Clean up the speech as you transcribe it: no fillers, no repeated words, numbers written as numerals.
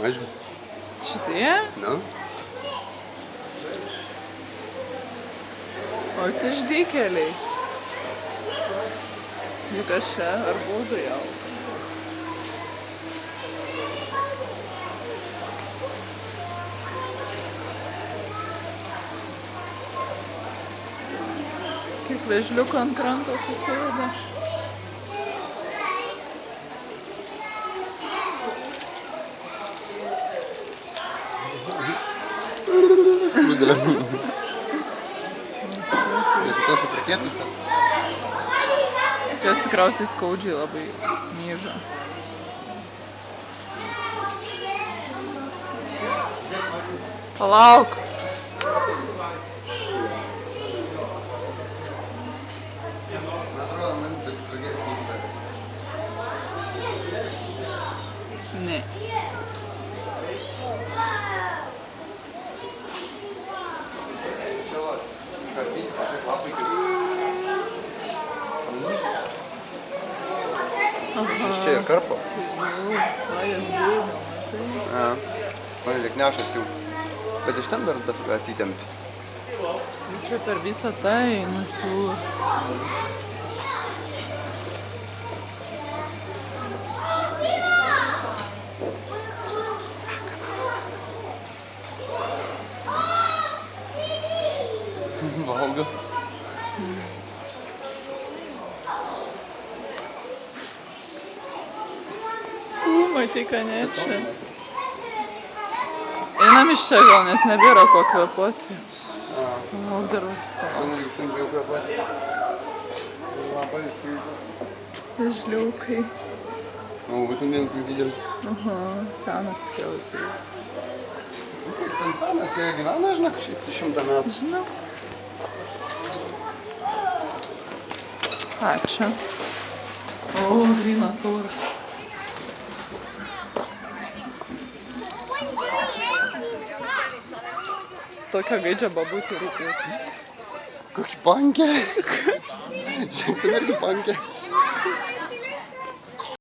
Mažiau. Šitie? Nu. O tai ždykeliai. Juk aš čia arbūzai jau. Kiek vežliukų ant kranto susėda. Skrudelės. Nes tos afrikietiškas. Jos tikriausiai skaudžiai labai myža. Palauk. Ne. Čia ir karpo. Va, jas bėga, matai. Man lieknešas jau. Bet iš ten dar atsitempi. Čia per visą tą eina siūlų. Valgo. Matai, ką ne čia. Einam iš čia gal, nes nebėra ko kvepuoti. Lauk dar. Man irgi sunkiau kvepuoti. Labai sunku. Vežliukai. O, būtum vienas kas didelis. Aha, senas tikriausiai. Kaip ten senas, jie gyvena, žinok, šiaip 100 metų. Žinau. Ačiū. O, grynas oras. Tokio gaidžio babutį reikėtų. Kokį pankę? Žiūrėk, ten irgi pankę.